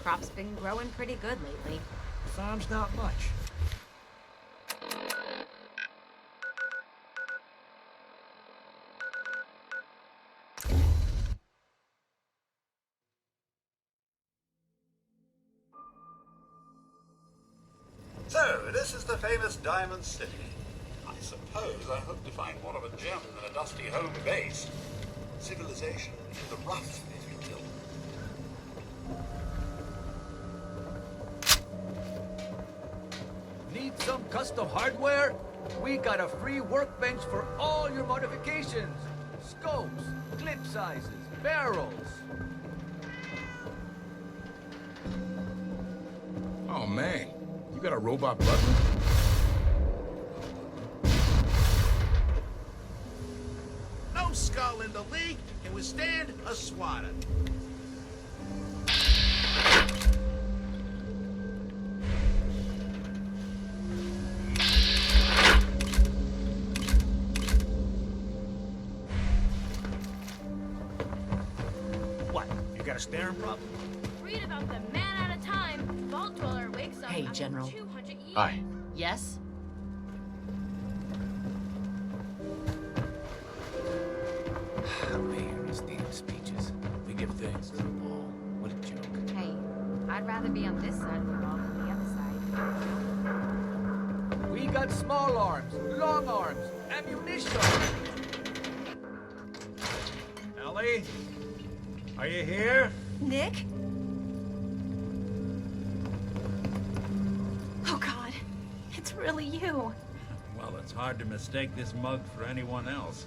Crop's been growing pretty good lately. Farm's not much. So, this is the famous Diamond City. I suppose I hope to find more of a gem than a dusty home base. Civilization in the rough, if you will. Need some custom hardware? We got a free workbench for all your modifications. Scopes, clip sizes, barrels. Oh man, you got a robot butler? No skull in the league can withstand a swatter. What, you got a staring problem? Read about the man at a time. Vault Dweller wakes up Hey, after General. 200 years. Hi. Yes? Man, these damn speeches. We give thanks to the wall. What a joke. Hey, I'd rather be on this side of the wall than the other side. We got small arms, long arms, ammunition. Ellie? Are you here? Nick? Oh God, it's really you. Well, it's hard to mistake this mug for anyone else.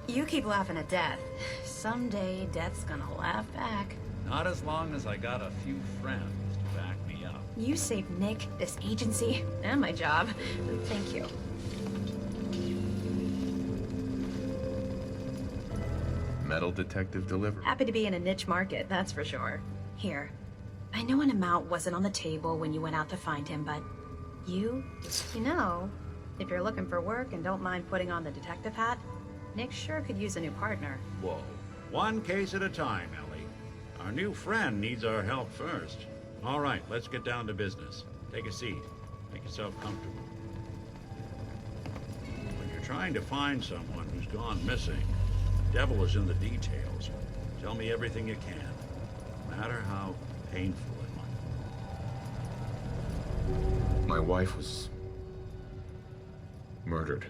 You keep laughing at death. Someday, death's gonna laugh back. Not as long as I got a few friends to back me up. You saved Nick, this agency, and my job. Thank you. Metal detective delivery. Happy to be in a niche market, that's for sure. Here, I know an amount wasn't on the table when you went out to find him, but you know, if you're looking for work and don't mind putting on the detective hat, Nick sure could use a new partner. Whoa. One case at a time, Ellie. Our new friend needs our help first. All right, let's get down to business. Take a seat. Make yourself comfortable. When you're trying to find someone who's gone missing, the devil is in the details. Tell me everything you can, no matter how painful it might. My wife was murdered.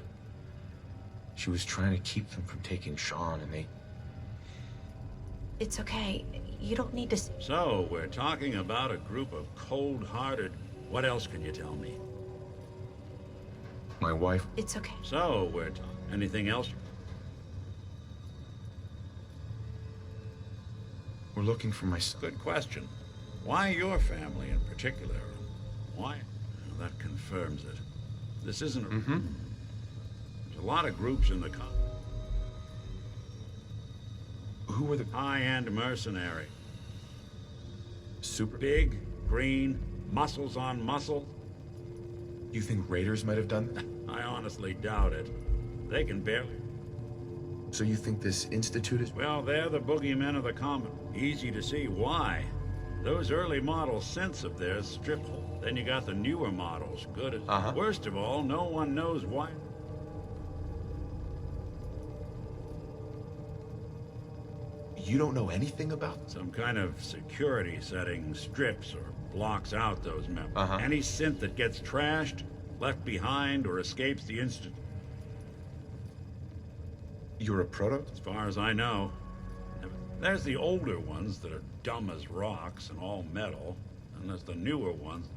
She was trying to keep them from taking Sean, and they... It's okay. You don't need to... So, we're talking about a group of cold-hearted... What else can you tell me? My wife... It's okay. So, anything else? We're looking for my son. Good question. Why your family in particular? Why? Well, that confirms it. This isn't a... There's a lot of groups in the Who were the... high-end mercenary. Super... Big, green, muscles on muscle. You think raiders might have done that? I honestly doubt it. They can barely... So you think this institute is... Well, they're the boogeymen of the common. Easy to see why. Those early model synths of theirs strip hole. Then you got the newer models, good as... Worst of all, no one knows why... You don't know anything about... Some kind of security setting strips or blocks out those members. Any synth that gets trashed, left behind, or escapes the institute. You're a proto? As far as I know. There's the older ones that are dumb as rocks and all metal, and there's the newer ones.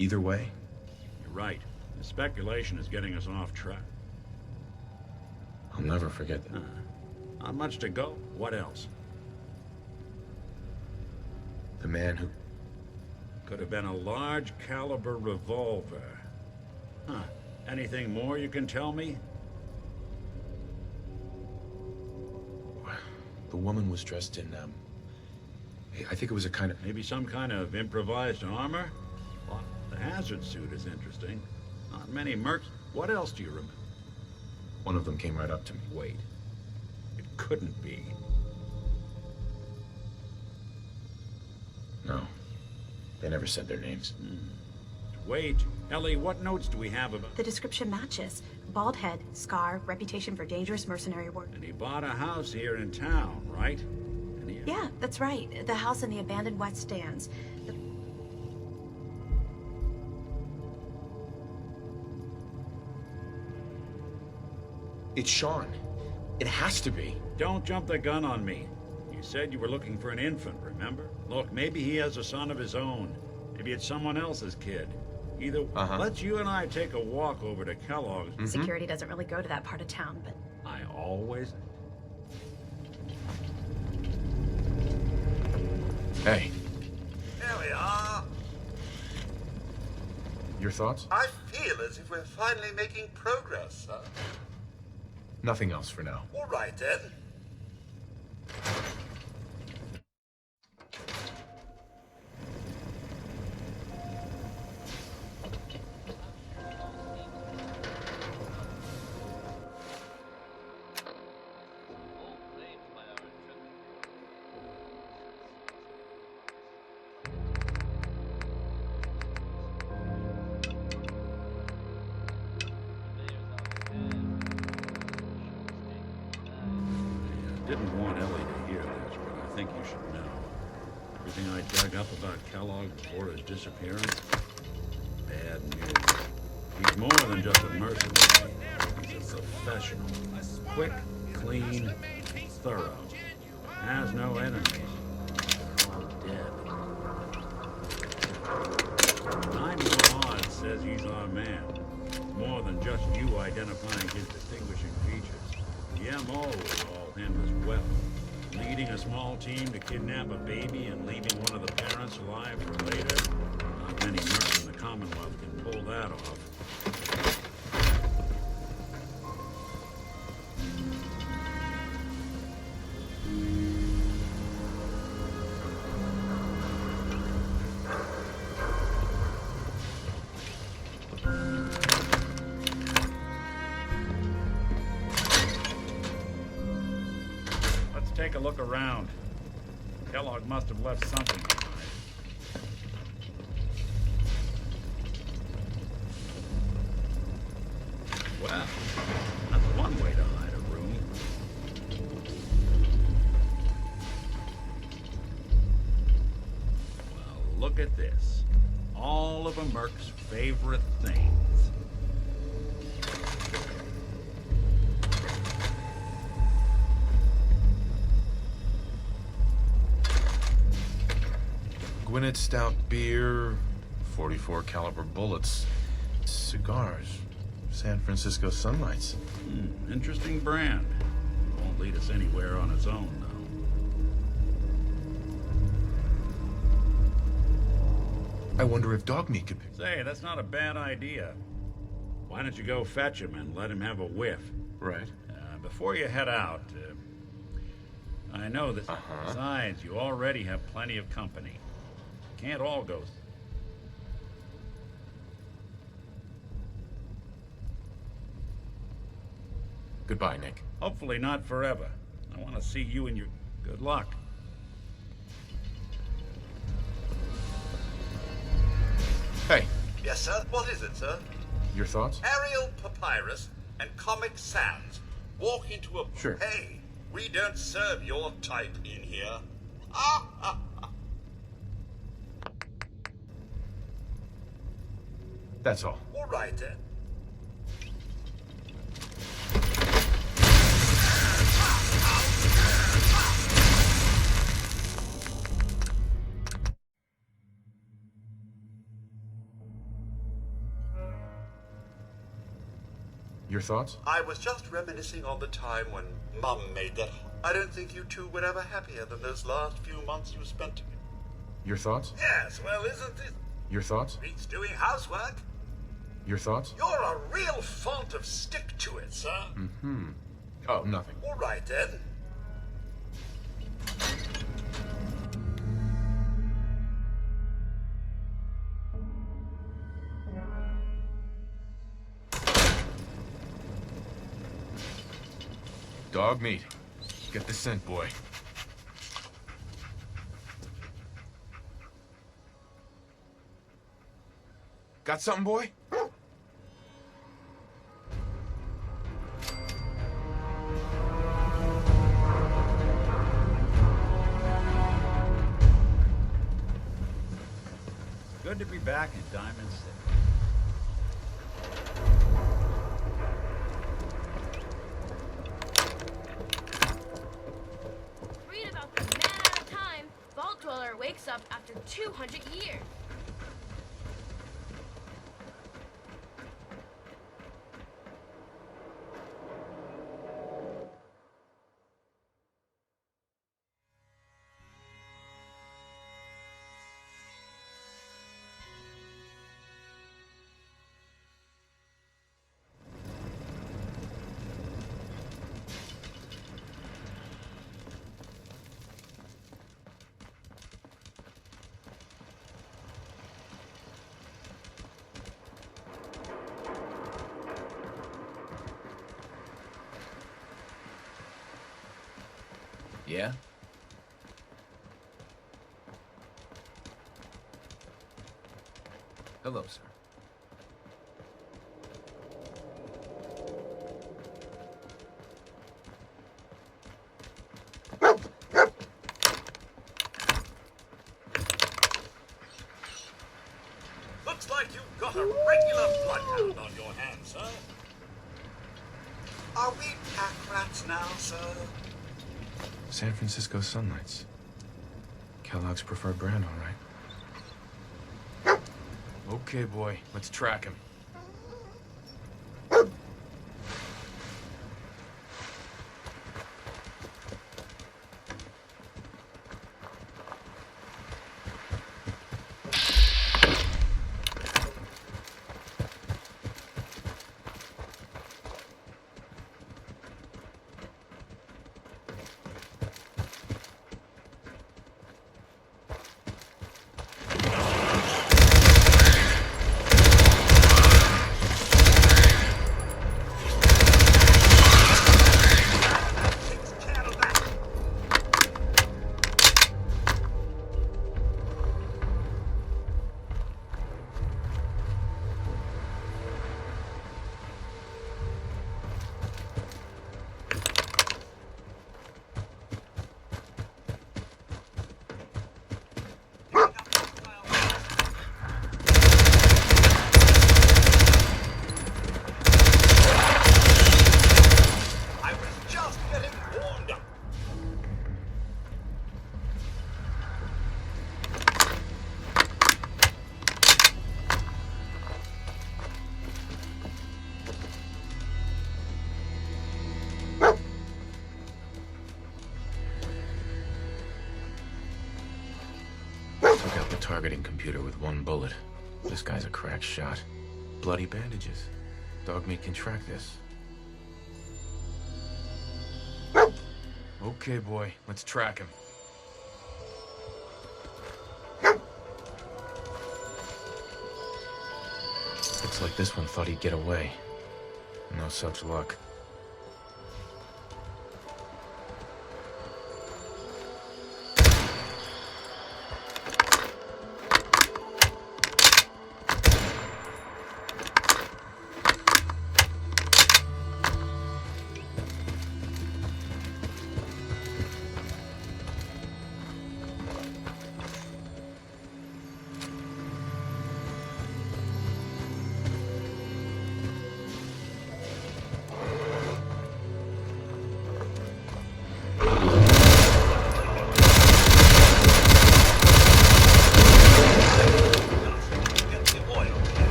Either way? You're right. The speculation is getting us off track. I'll never forget that. Not much to go. What else? The man who... Could have been a large caliber revolver. Huh. Anything more you can tell me? The woman was dressed in, I think it was a kind of... Maybe some kind of improvised armor? Well, the hazard suit is interesting. Not many mercs. What else do you remember? One of them came right up to me. Wait. It couldn't be. No. They never said their names. Wait, Ellie, what notes do we have about... The description matches. Bald head, scar, reputation for dangerous mercenary work. And he bought a house here in town, right? And he... Yeah, that's right. The house in the abandoned West Stands. It's Sean. It has to be. Don't jump the gun on me. You said you were looking for an infant, remember? Look, maybe he has a son of his own. Maybe it's someone else's kid. Either let's you and I take a walk over to Kellogg's. Security doesn't really go to that part of town, but... I always... Hey, Here we are. your thoughts? I feel as if we're finally making progress, sir. Nothing else for now. All right, then. Didn't want Ellie to hear this, but I think you should know. Everything I dug up about Kellogg before his disappearance, bad news. He's more than just a mercenary. He's a professional. Quick, clean, thorough. Has no enemies. They're all dead. 911 odds says he's our man. More than just you identifying his distinguishing features. The MO is all him as well. Leading a small team to kidnap a baby and leaving one of the parents alive for later. Not many mercs in the Commonwealth can pull that off. Take a look around. Kellogg must have left something behind. Well, that's one way to hide a room. Well, look at this. All of a merc's favorite things. Gwinnett Stout beer, 44 caliber bullets, cigars, San Francisco Sunlights. Interesting brand. Won't lead us anywhere on its own, though. I wonder if dog meat could be... Say, that's not a bad idea. Why don't you go fetch him and let him have a whiff? Right. Before you head out, I know that besides, you already have plenty of company. Can't all go. Goodbye, Nick. Hopefully not forever. I want to see you and your... Good luck. Hey, Yes, sir. What is it, sir? your thoughts? Aerial Papyrus and Comic Sans walk into a... Sure. Hey, we don't serve your type in here. That's all. All right, then. Your thoughts? I was just reminiscing on the time when Mum made that. I don't think you two were ever happier than those last few months you spent together. Your thoughts? Yes, well, isn't it? Your thoughts? Beats doing housework. Your thoughts? You're a real font of stick to it, sir. Oh, nothing. All right, then. Dog meat. Get the scent, boy. Got something, boy? Good to be back in Diamond City. Read about the man out of time. Vault Dweller wakes up after 200 years. Yeah? Hello, sir. Looks like you've got a regular bloodhound on your hands, sir. Are we pack rats now, sir? San Francisco Sunlights. Kellogg's preferred brand, all right. Okay, boy. Let's track him. Took out the targeting computer with one bullet. This guy's a crack shot. Bloody bandages. Dog meat can track this. Okay, boy. Let's track him. Looks like this one thought he'd get away. No such luck.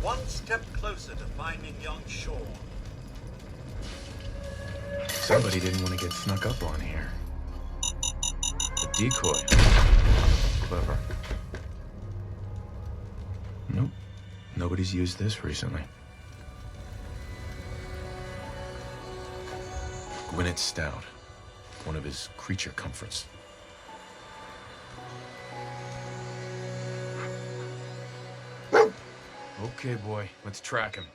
One step closer to finding young Sean. Somebody didn't want to get snuck up on here. Decoy. Clever. Nope. Nobody's used this recently. Gwyneth Stout. One of his creature comforts. Okay, boy. Let's track him.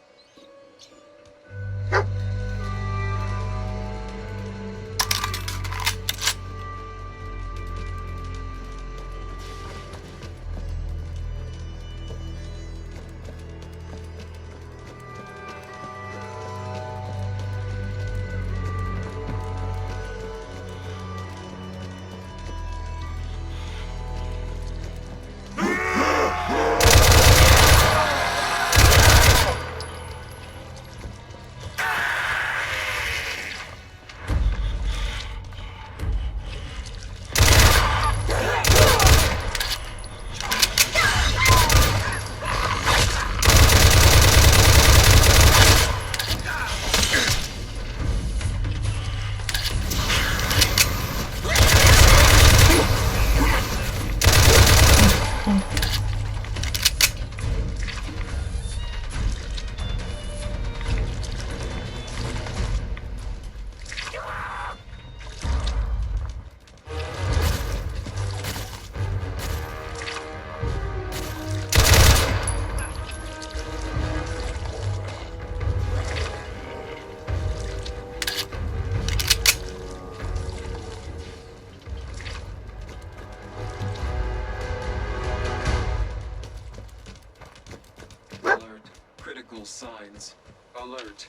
Signs. Alert.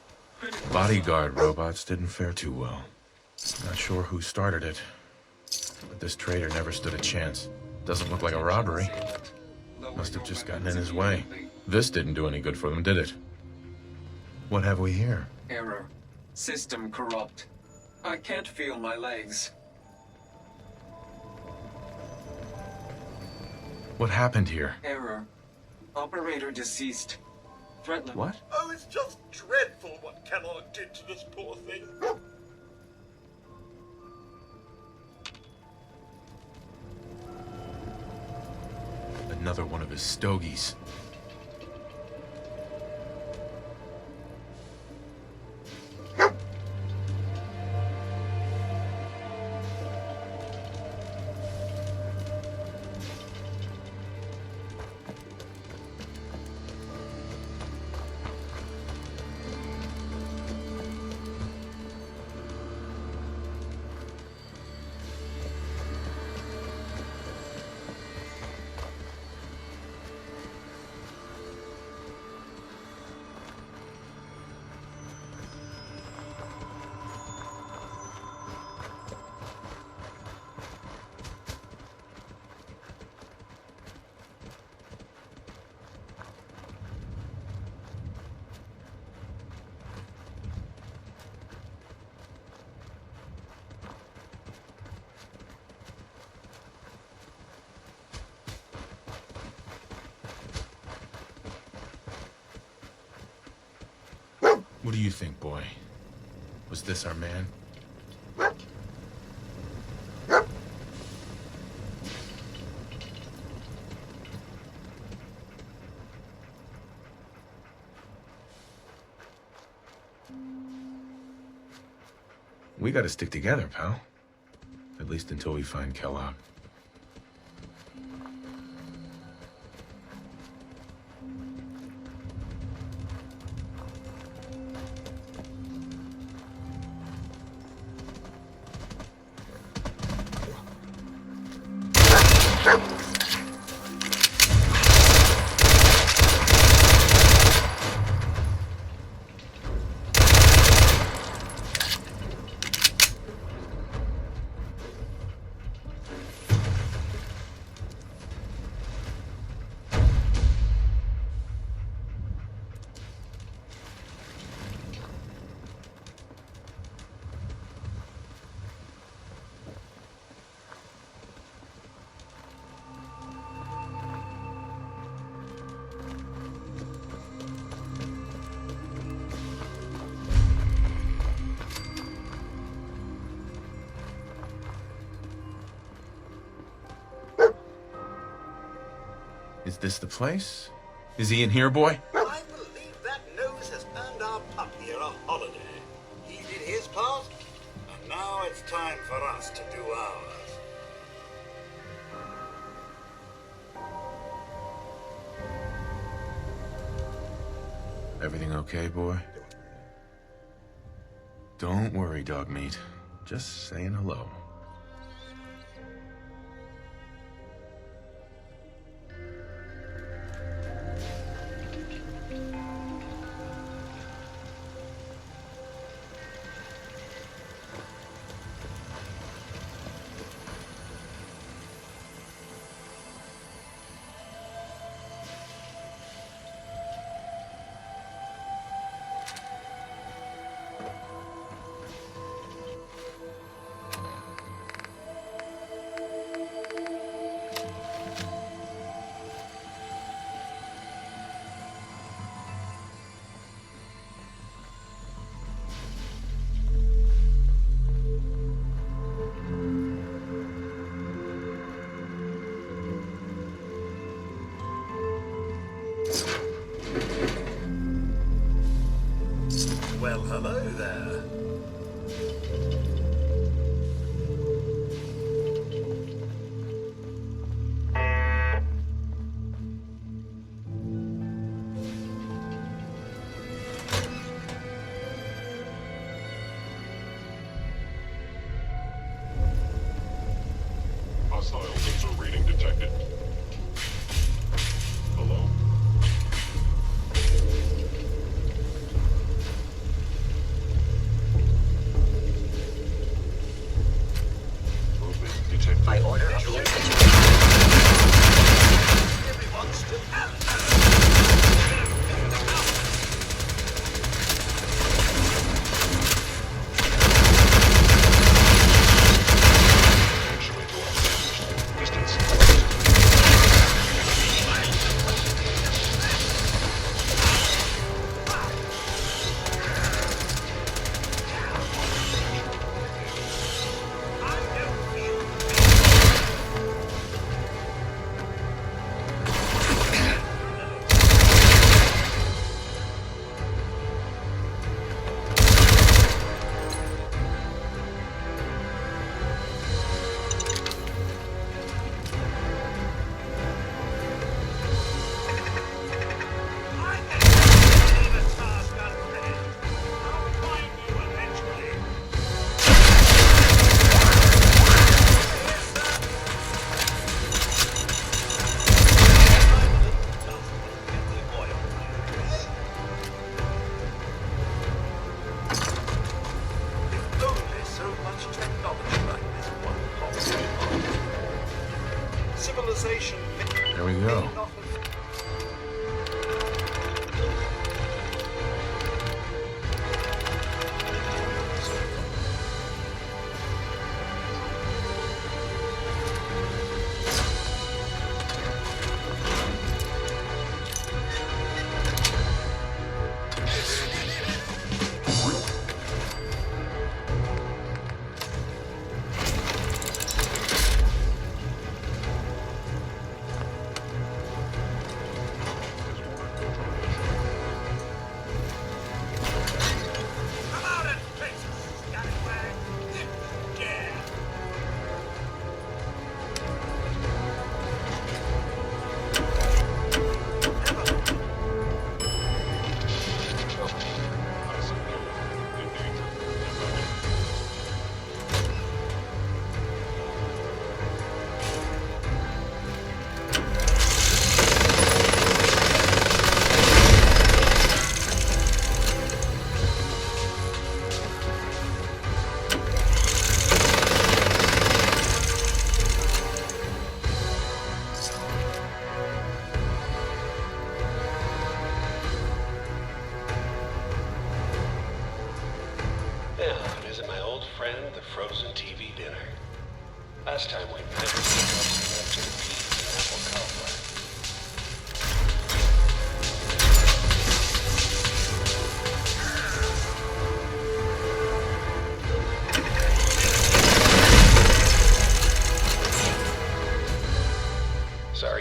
Bodyguard robots didn't fare too well. Not sure who started it, but this traitor never stood a chance. Doesn't look like a robbery. Must have just gotten in his way. This didn't do any good for them, did it? What have we here? Error. System corrupt. I can't feel my legs. What happened here? Error. Operator deceased. Threatland. What? Oh, it's just dreadful what Kellogg did to this poor thing. Another one of his stogies. What do you think, boy? Was this our man? We gotta stick together, pal. At least until we find Kellogg. Is this the place? Is he in here, boy? I believe that nose has earned our pup here a holiday. He did his part, and now it's time for us to do ours. Everything okay, boy? Don't worry, dog meat. Just saying hello. Well, hello there. Hostile laser reading detected. Hello? Movement detected. I order visual Everyone still civilization. There we go.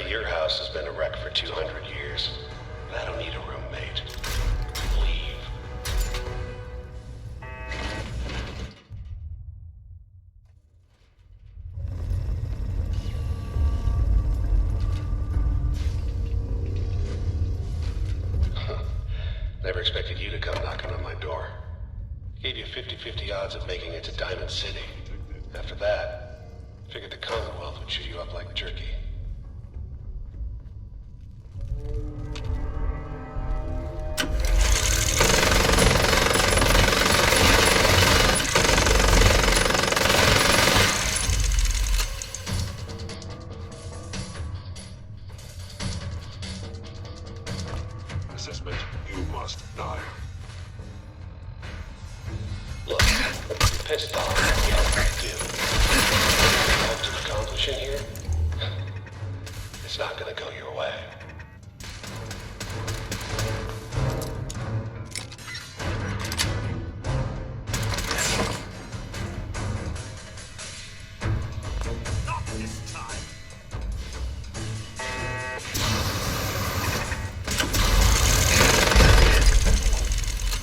your house has been a wreck for 200 years. I don't need a roommate. Leave. Never expected you to come knocking on my door. Gave you 50-50 odds of making it to Diamond City. After that, figured the Commonwealth would chew you up like jerky. Assessment, you must die. Look, you're pissed off at what you do. What you hope to accomplish in here? It's not gonna go your way. Not this time.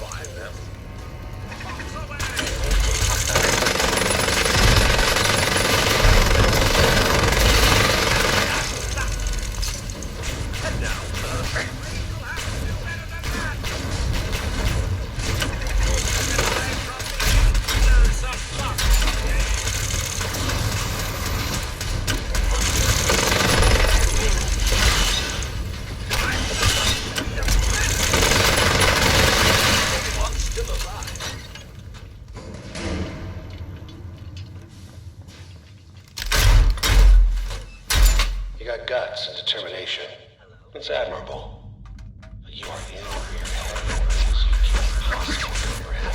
Find them. You got guts and determination. It's admirable. But you are in over your head for reasons you can't possibly comprehend.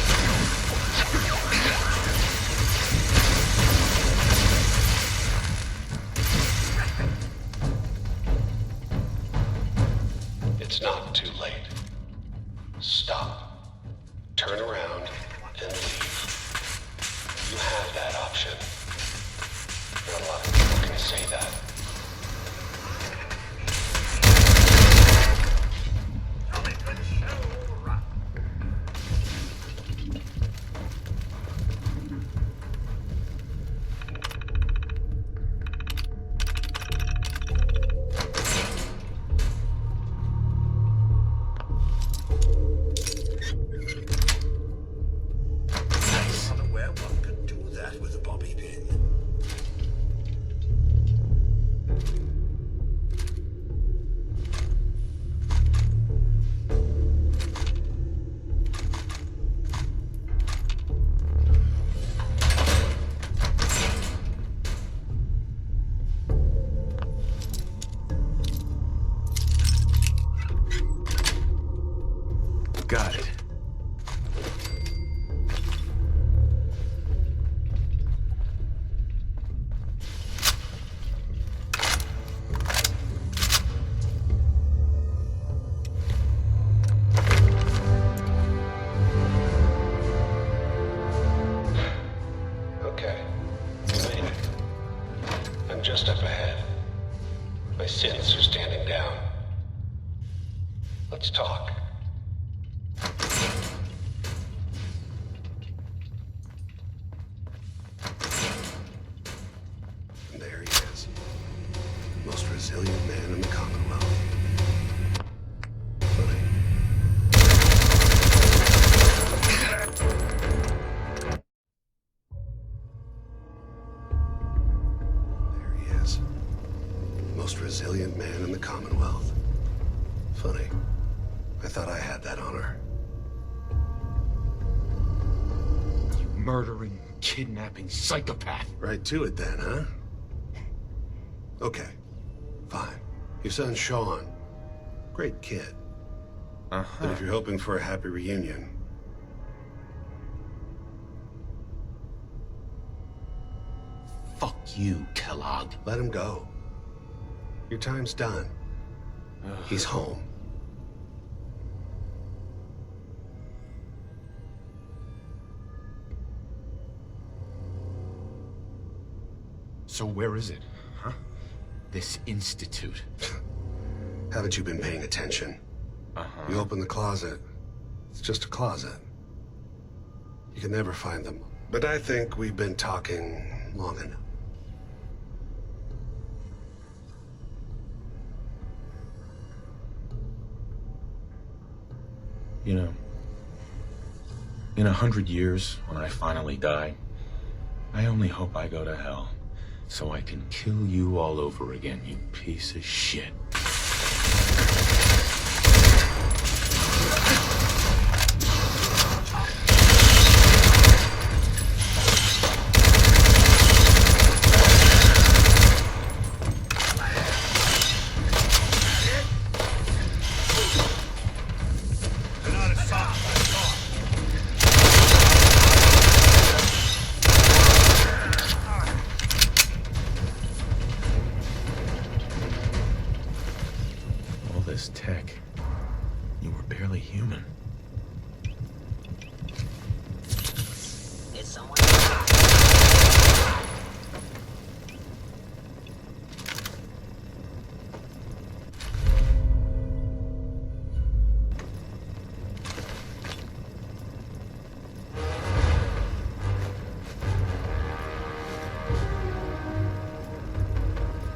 It's not too late. Stop. Turn around and leave. You have that option. Not a lot of people can say that. Unaware one could do that with a bobby pin. Got it. Okay. You made it. I'm just up ahead. My sins are standing down. Let's talk. And there he is. Most resilient man in the Commonwealth. Funny. There he is. Most resilient man in the Commonwealth. Funny. I thought I had that honor. Murdering, kidnapping psychopath. Right to it then, huh? Okay. Fine. Your son Sean. Great kid. But if you're hoping for a happy reunion, Fuck you, Kellogg. let him go. Your time's done. He's home. So where is it, huh? This institute. Haven't you been paying attention? You open the closet, it's just a closet. You can never find them. But I think we've been talking long enough. You know, in 100 years, when I finally die, I only hope I go to hell so I can kill you all over again, you piece of shit. This tech. You were barely human. Is someone...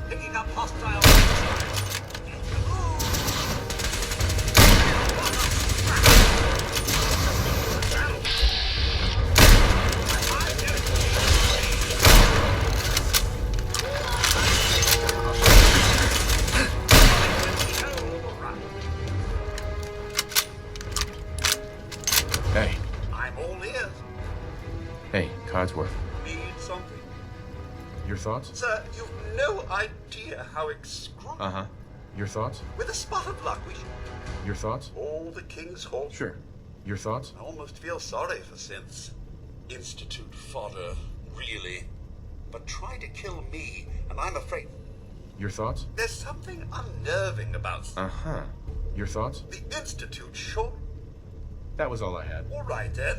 Picking up hostile. Hey. I'm all ears. Hey, Codsworth. Need something? Your thoughts? Sir, you've no idea how excruciating. Uh-huh. Your thoughts? With a spot of luck, we should... Your thoughts? All the King's Horse. Sure. Your thoughts? I almost feel sorry for synths. Institute fodder, really. But try to kill me, and I'm afraid... Your thoughts? There's something unnerving about... Uh-huh. Your thoughts? The Institute, sure. That was all I had. All right, then.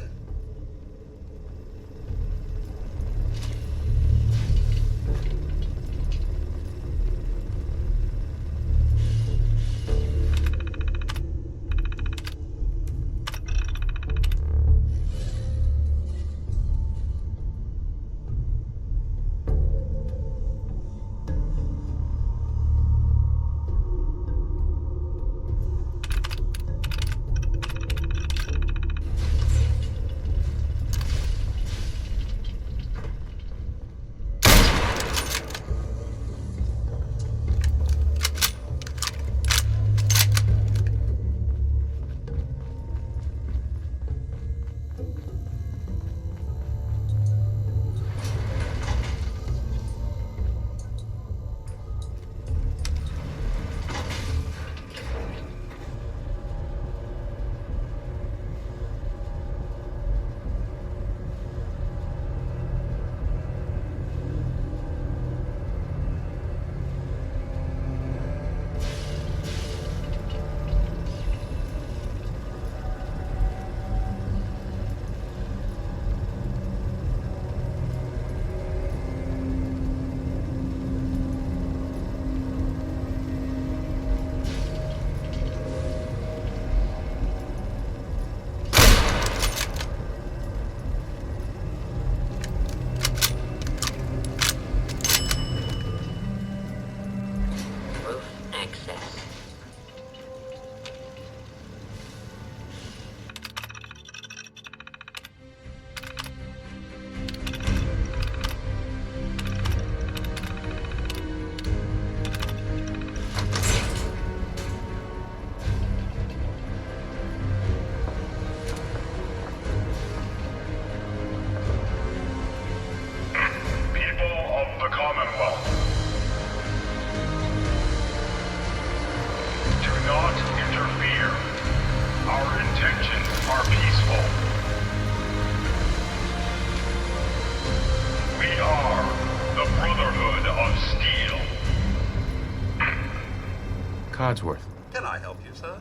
Codsworth. Can I help you, sir?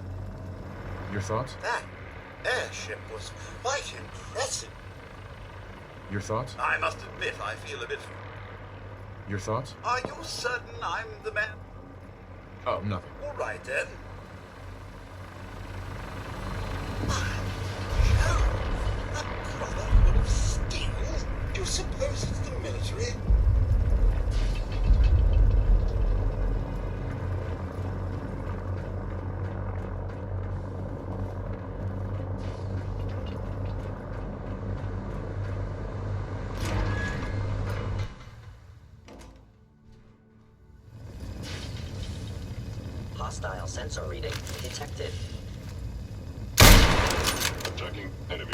Your thoughts? That airship was quite impressive. Your thoughts? I must admit, I feel a bit Your thoughts? Are you certain I'm the man? Oh, nothing. All right, then. That brother full of steel? Do you suppose it's the military? Hostile sensor reading detected. Attacking enemy.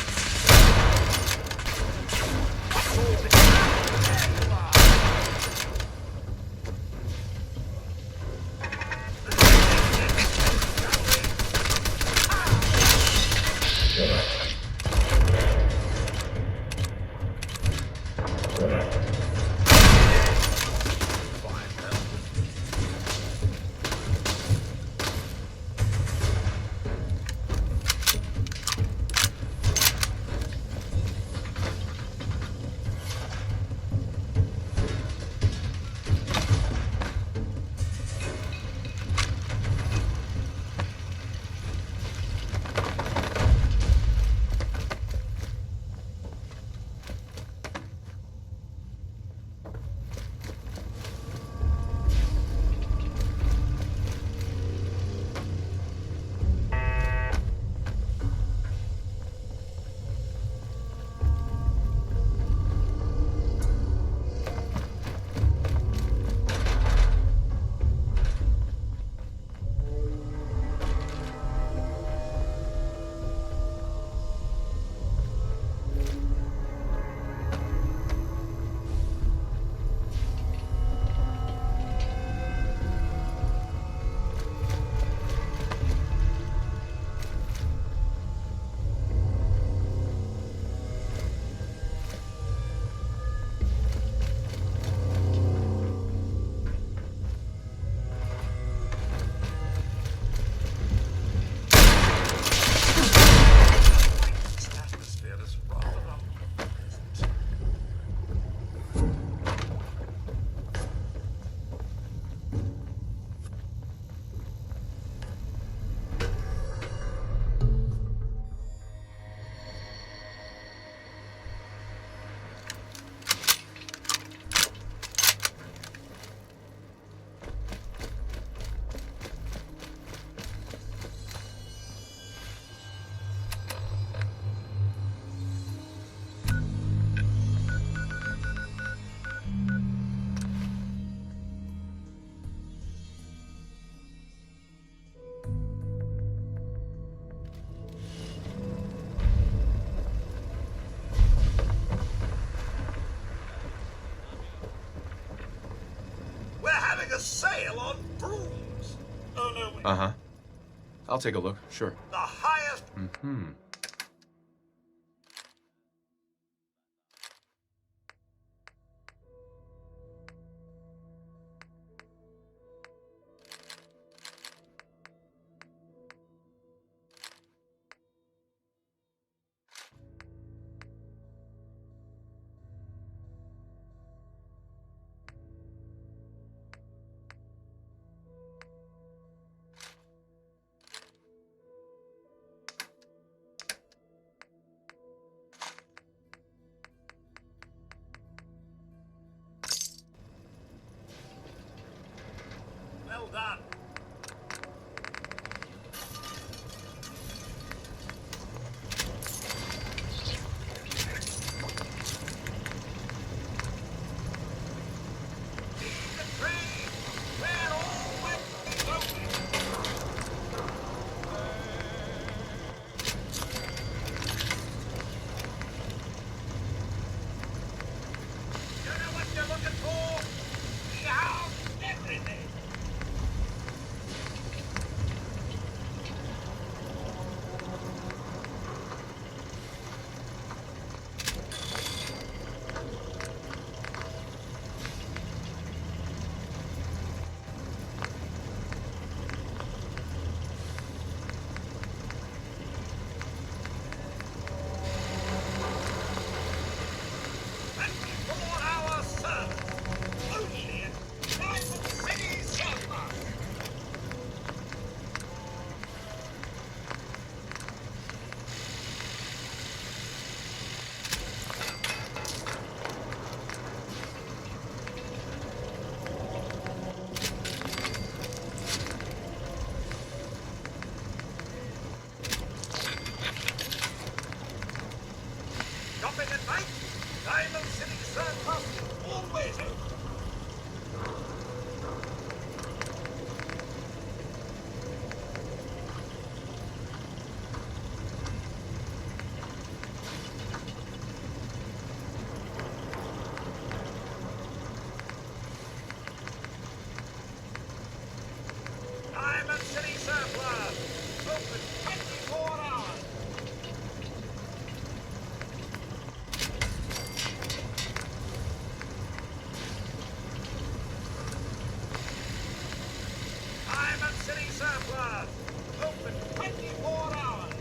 A sale on brooms. Oh no. Uh-huh. I'll take a look, sure. The highest. Mm-hmm. City Surplus. Open 24 hours.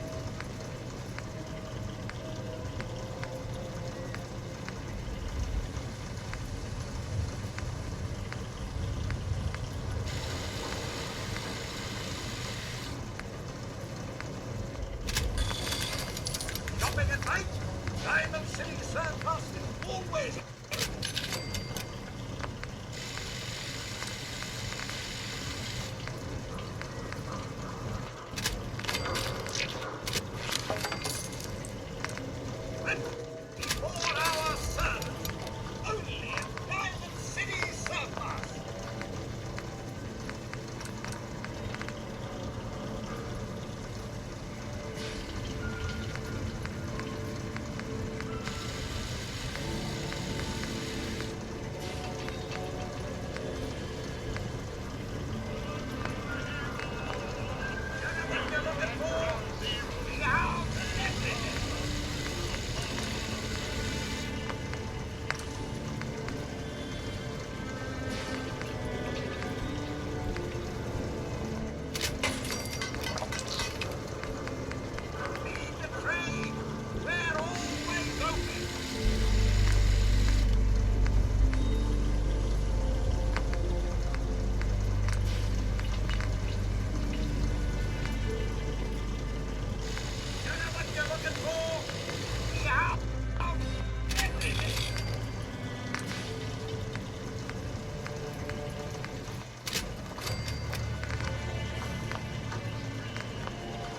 Shopping at night? Diamond City Surplus is always...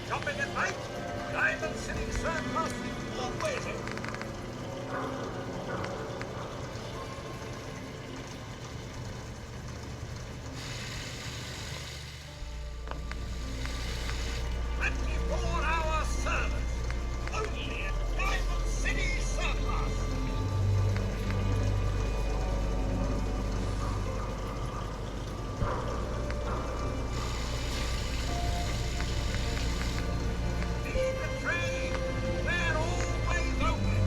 Shopping at night? Diamond City Surplus is always open. Hour service. Only at Diamond City Surplus. Leave the train. They're always open.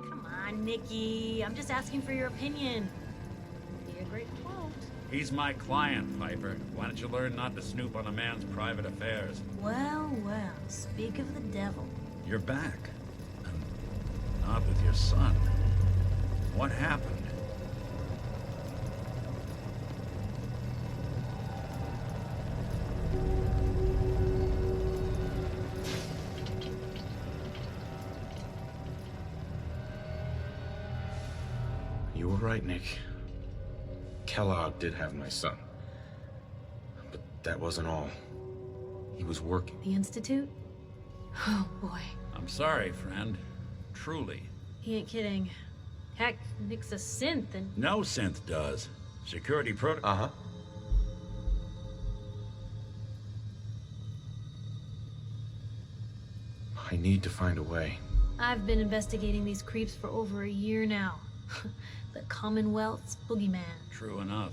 Come on, Nikki. I'm just asking for your opinion. Be a great quote. He's my client, Piper. Why don't you learn not to snoop on a man's private affairs? Well, well, speak of the devil. You're back. And not with your son. What happened? You were right, Nick. Kellogg did have my son. But that wasn't all. He was working. The Institute? Oh, boy. I'm sorry, friend. Truly. He ain't kidding. Heck, Nick's a synth and... No synth does. Security protocol. Uh-huh. I need to find a way. I've been investigating these creeps for over a year now. The Commonwealth's boogeyman. True enough.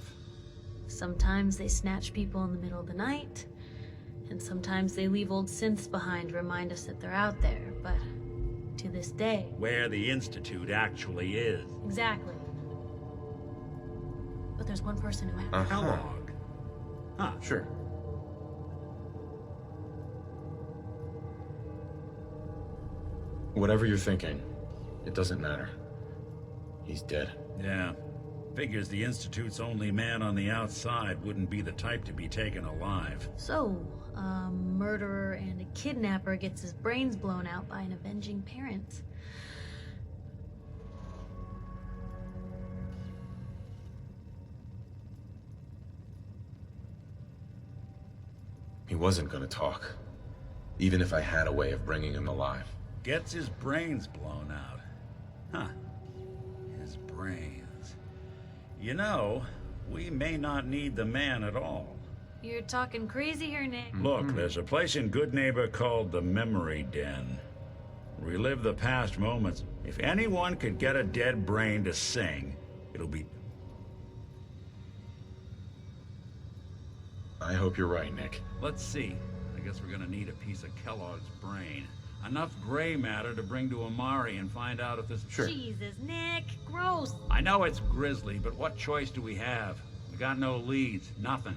Sometimes they snatch people in the middle of the night, and sometimes they leave old synths behind to remind us that they're out there, but to this day... Where the Institute actually is. Exactly. But there's one person who has... Kellogg. Huh. Sure. Whatever you're thinking, it doesn't matter. He's dead. Yeah. Figures the Institute's only man on the outside wouldn't be the type to be taken alive. So, a murderer and a kidnapper gets his brains blown out by an avenging parent. He wasn't gonna talk, even if I had a way of bringing him alive. Gets his brains blown out. Huh. His brains. You know, we may not need the man at all. You're talking crazy here, Nick. Look, there's a place in Good Neighbor called the Memory Den. Relive the past moments. If anyone could get a dead brain to sing, it'll be... I hope you're right, Nick. Let's see. I guess we're gonna need a piece of Kellogg's brain. Enough gray matter to bring to Amari and find out if this... Sure. Jesus, Nick, gross. I know it's grisly, but what choice do we have? We got no leads, nothing.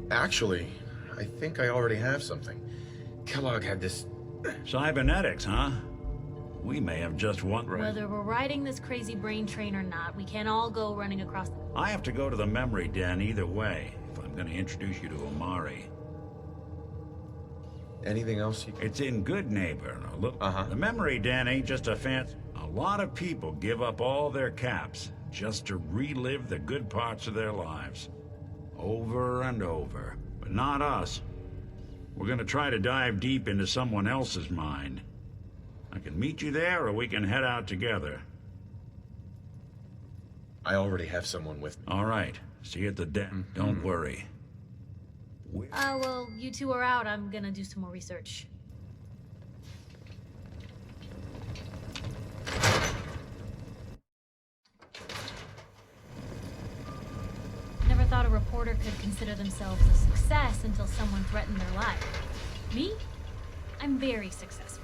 Actually, I think I already have something. Kellogg had this... Cybernetics, huh? We may have just won. Whether we're riding this crazy brain train or not, we can't all go running across the... I have to go to the memory den either way, if I'm gonna introduce you to Amari. Anything else you... It's in Good Neighbor. Now look, the memory den ain't just a fancy... A lot of people give up all their caps just to relive the good parts of their lives. Over and over. But not us. We're gonna try to dive deep into someone else's mind. I can meet you there, or we can head out together. I already have someone with me. All right. See you at the den. Don't worry. Well, you two are out. I'm gonna do some more research. Never thought a reporter could consider themselves a success until someone threatened their life. Me? I'm very successful.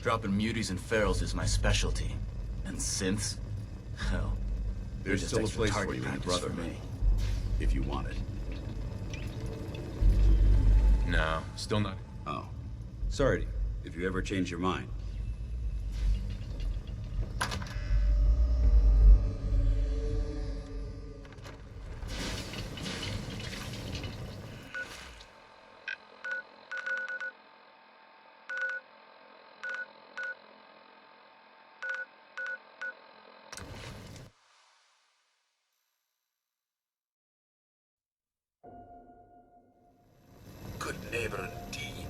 Dropping muties and ferals is my specialty. And synths? Hell. they're There's just still a extra place target for you in the practice for Brotherhood, me. if you want it. No, still not. Oh. Sorry if you ever change your mind. Good neighbor indeed.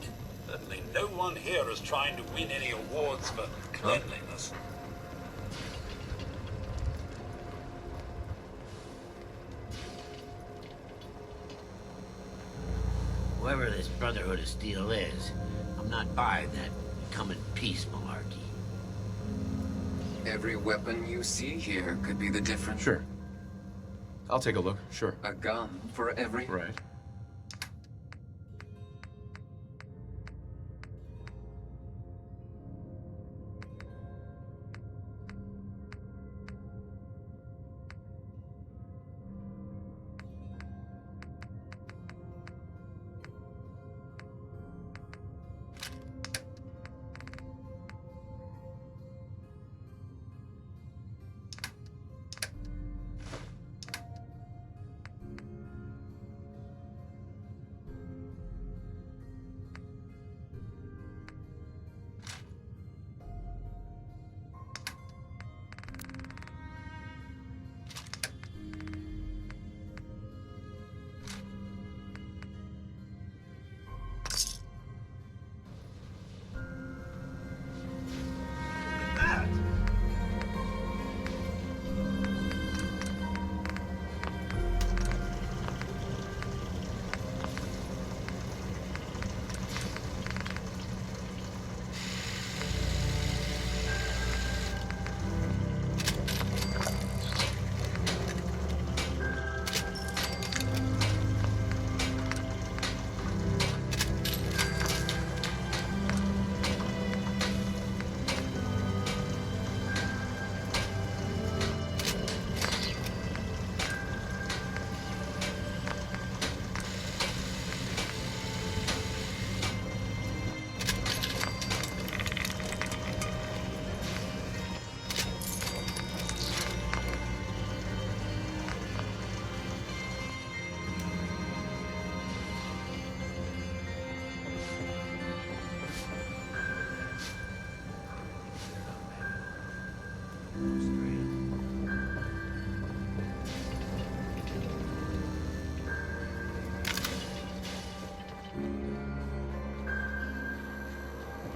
Certainly no one here is trying to win any awards for cleanliness. Whoever this Brotherhood of Steel is, I'm not buying that come in peace malarkey. Every weapon you see here could be the difference. Sure. I'll take a look, sure. A gun for every... Right.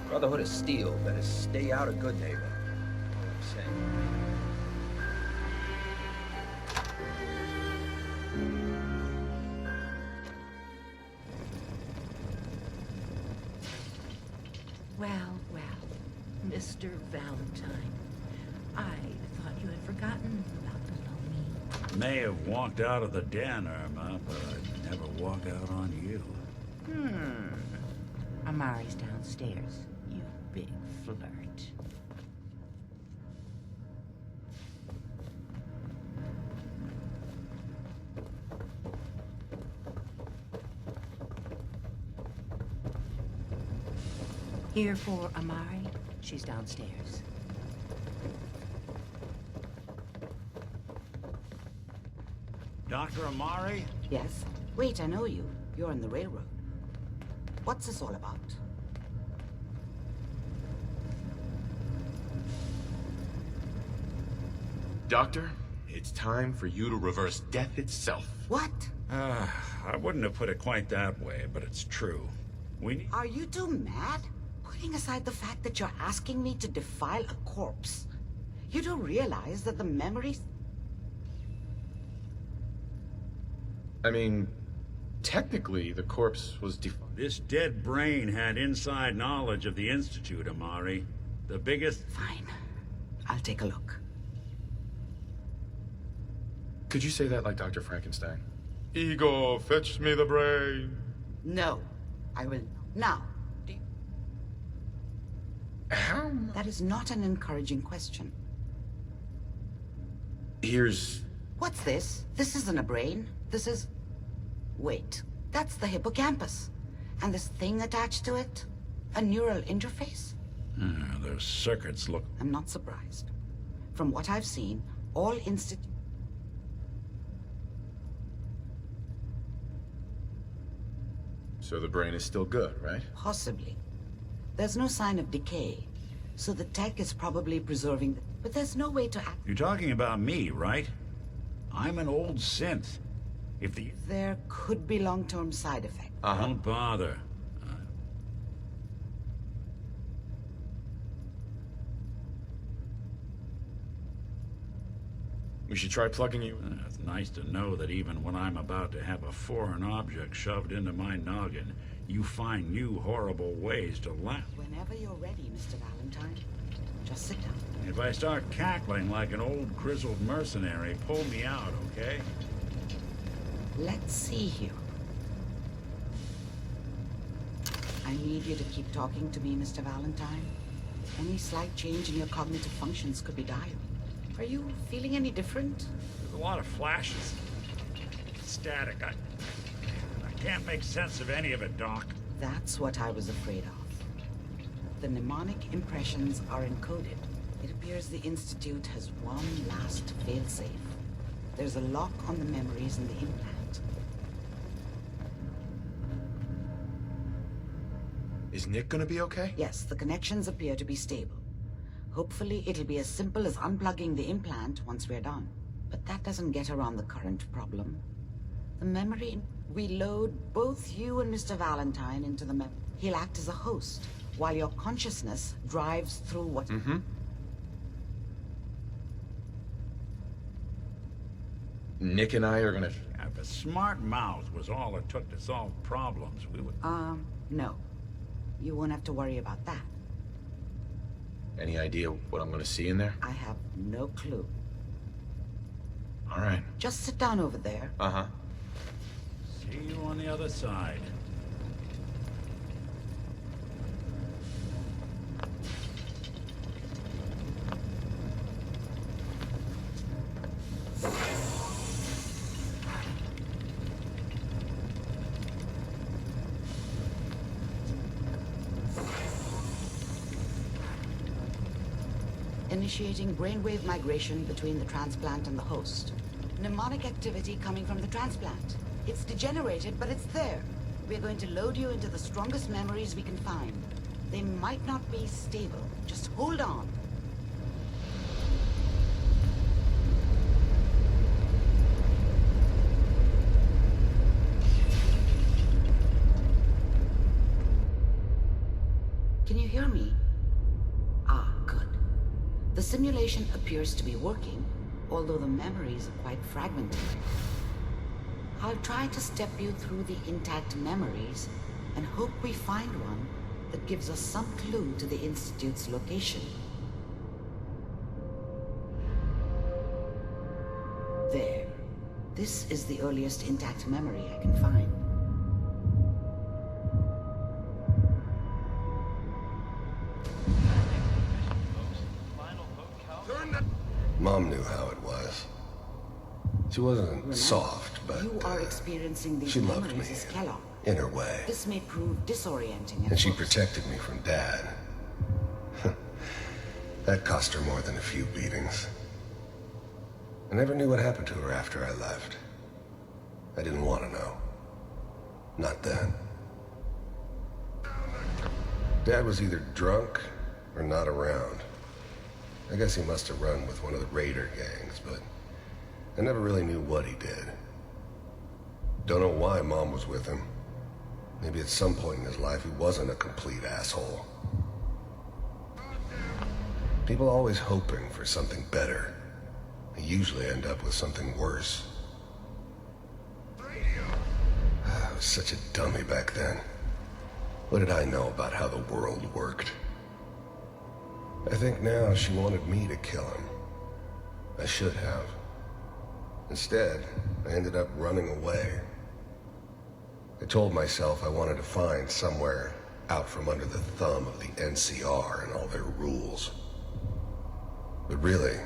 Brotherhood of Steel better stay out of good neighbor. All I'm saying. Well, well, Mr. Valentine. I thought you had forgotten about the lonely. May have walked out of the den, Irma, but I'd never walk out on you. Amari's downstairs, you big flirt. Here for Amari. She's downstairs. Dr. Amari? Yes? Wait, I know you. You're on the railroad. What's this all about? Doctor, it's time for you to reverse death itself. What? I wouldn't have put it quite that way, but it's true. We need... Are you two mad? Putting aside the fact that you're asking me to defile a corpse, you do realize that the memories... I mean, technically, the corpse was This dead brain had inside knowledge of the Institute, Amari. The biggest... Fine. I'll take a look. Could you say that like Dr. Frankenstein? Ego, fetch me the brain. No. I will now. How That is not an encouraging question. Here's... What's this? This isn't a brain. This is... Wait, that's the hippocampus. And this thing attached to it? A neural interface? Those circuits look... I'm not surprised. From what I've seen, all So the brain is still good, right? Possibly. There's no sign of decay, so the tech is probably preserving... But there's no way to act... You're talking about me, right? I'm an old synth. If the... There could be long-term side effects. Don't bother. We should try plugging you... It's nice to know that even when I'm about to have a foreign object shoved into my noggin, you find new horrible ways to laugh. Whenever you're ready, Mr. Valentine. Just sit down. If I start cackling like an old grizzled mercenary, pull me out, okay? Let's see here. I need you to keep talking to me, Mr. Valentine. Any slight change in your cognitive functions could be dire. Are you feeling any different? There's a lot of flashes. Static. I can't make sense of any of it, Doc. That's what I was afraid of. The mnemonic impressions are encoded. It appears the Institute has one last failsafe. There's a lock on the memories in the implant. Is Nick gonna be okay? Yes, the connections appear to be stable. Hopefully, it'll be as simple as unplugging the implant once we're done. But that doesn't get around the current problem. The memory... We load both you and Mr. Valentine into the memory. He'll act as a host, while your consciousness drives through what... Nick and I are gonna... If a smart mouth was all it took to solve problems, we would... No. You won't have to worry about that. Any idea what I'm gonna see in there? I have no clue. All right. Just sit down over there. See you on the other side. Initiating brainwave migration between the transplant and the host. Mnemonic activity coming from the transplant. It's degenerated, but it's there. We're going to load you into the strongest memories we can find. They might not be stable. Just hold on. Can you hear me? Good. The simulation appears to be working, although the memories are quite fragmented. I'll try to step you through the intact memories and hope we find one that gives us some clue to the Institute's location. There. This is the earliest intact memory I can find. Mom knew how it was. She wasn't soft, but you are experiencing these she loved me memories as Kellogg. in her way. This may prove disorienting. And she protected me from Dad. That cost her more than a few beatings. I never knew what happened to her after I left. I didn't want to know. Not then. Dad was either drunk or not around. I guess he must have run with one of the raider gangs, but I never really knew what he did. Don't know why Mom was with him. Maybe at some point in his life he wasn't a complete asshole. People always hoping for something better. They usually end up with something worse. I was such a dummy back then. What did I know about how the world worked? I think now she wanted me to kill him. I should have. Instead, I ended up running away. I told myself I wanted to find somewhere out from under the thumb of the NCR and all their rules. But really,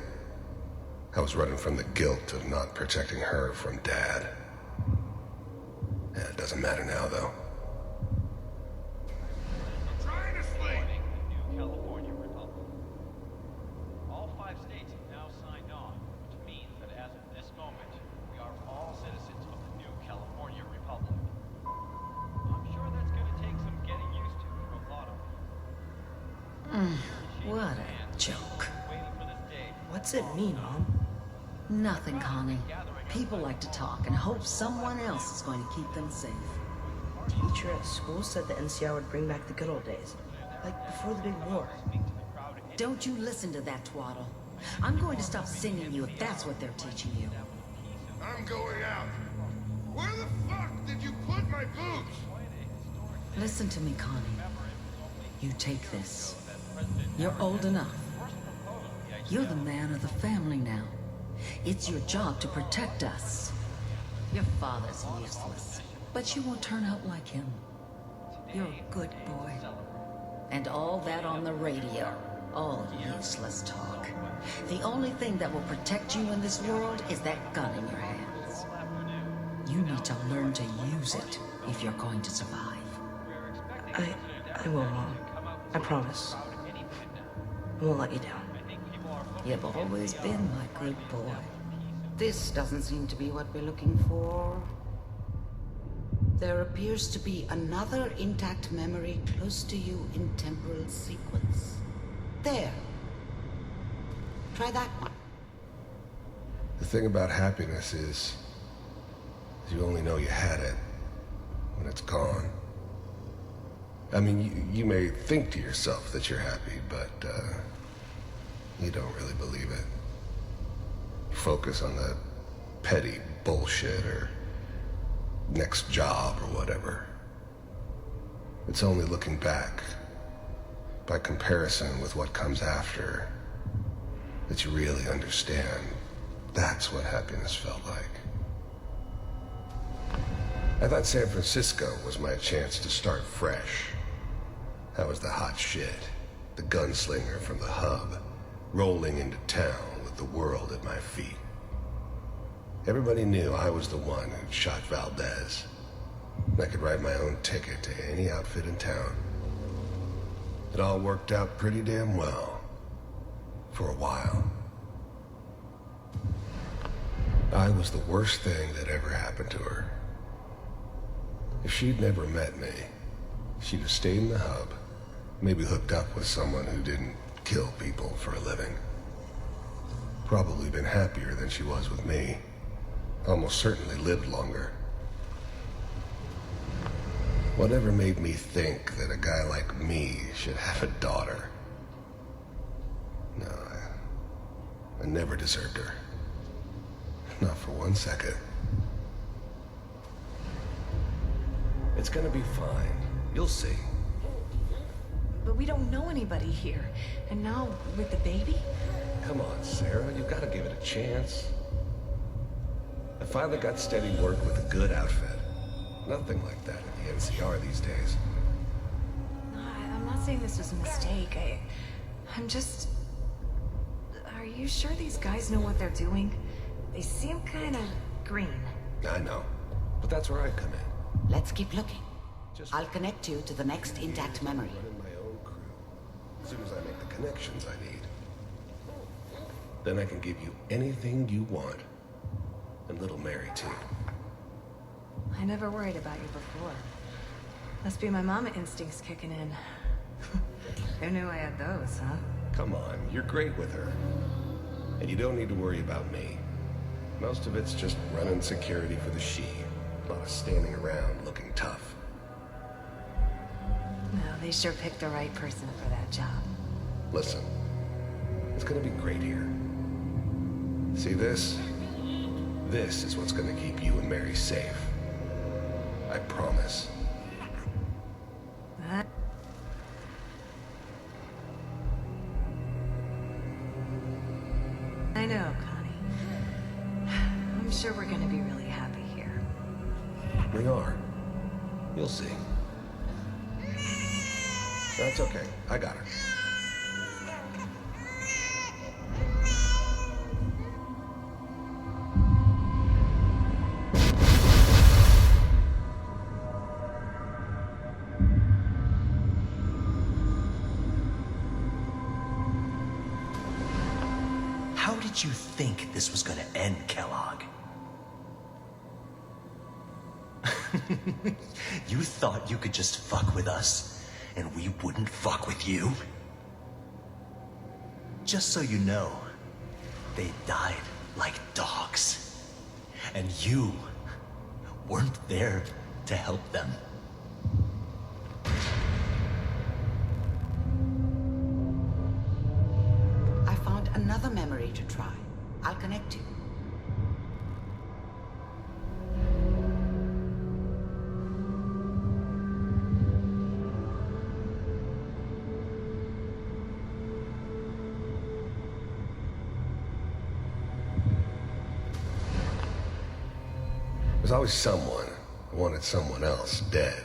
I was running from the guilt of not protecting her from Dad. Yeah, it doesn't matter now, though. California Republic. All 5 states have now signed on, which means that as of this moment, we are all citizens of the new California Republic. I'm sure that's going to take some getting used to for a lot of you. What a joke. What's it mean, Mom? Nothing, Connie. People like to talk and hope someone else is going to keep them safe. Teacher at school said the NCR would bring back the good old days. Like before the big war. Don't you listen to that twaddle. I'm going to stop singing you if that's what they're teaching you. I'm going out. Where the fuck did you put my boots? Listen to me, Connie. You take this. You're old enough. You're the man of the family now. It's your job to protect us. Your father's useless, but you won't turn out like him. You're a good boy. And all that on the radio, all useless talk. The only thing that will protect you in this world is that gun in your hands. You need to learn to use it if you're going to survive. I will, Mom. I promise. I won't let you down. You've always been my good boy. This doesn't seem to be what we're looking for. There appears to be another intact memory close to you in temporal sequence. There. Try that one. The thing about happiness is you only know you had it when it's gone. I mean, you may think to yourself that you're happy, but you don't really believe it. You focus on the petty bullshit or next job or whatever. It's only looking back, by comparison with what comes after, that you really understand that's what happiness felt like. I thought San Francisco was my chance to start fresh. I was the hot shit, the gunslinger from the hub, rolling into town with the world at my feet. Everybody knew I was the one who'd shot Valdez. I could write my own ticket to any outfit in town. It all worked out pretty damn well. For a while. I was the worst thing that ever happened to her. If she'd never met me, she'd have stayed in the hub, maybe hooked up with someone who didn't kill people for a living. Probably been happier than she was with me. Almost certainly lived longer. Whatever made me think that a guy like me should have a daughter? No, I never deserved her. Not for 1 second. It's gonna be fine. You'll see. But we don't know anybody here. And now, with the baby? Come on, Sarah. You've got to give it a chance. I finally got steady work with a good outfit. Nothing like that in the NCR these days. No, I'm not saying this was a mistake. I'm just... Are you sure these guys know what they're doing? They seem kind of green. I know. But that's where I come in. Let's keep looking. I'll connect you to the next intact memory. Running my own crew. As soon as I make the connections I need. Then I can give you anything you want. And little Mary, too. I never worried about you before. Must be my mama instincts kicking in. Who knew I had those, huh? Come on, you're great with her. And you don't need to worry about me. Most of it's just running security for the she. A lot of standing around looking tough. No, they sure picked the right person for that job. Listen, it's gonna be great here. See this? This is what's gonna keep you and Mary safe. I promise. I know, Connie. I'm sure we're gonna be really happy here. We are. You'll see. That's okay. I got her. How did you think this was gonna end, Kellogg? You thought you could just fuck with us, and we wouldn't fuck with you? Just so you know, they died like dogs. And you weren't there to help them. I found another memory to try. I'll connect you. There's always someone who wanted someone else dead.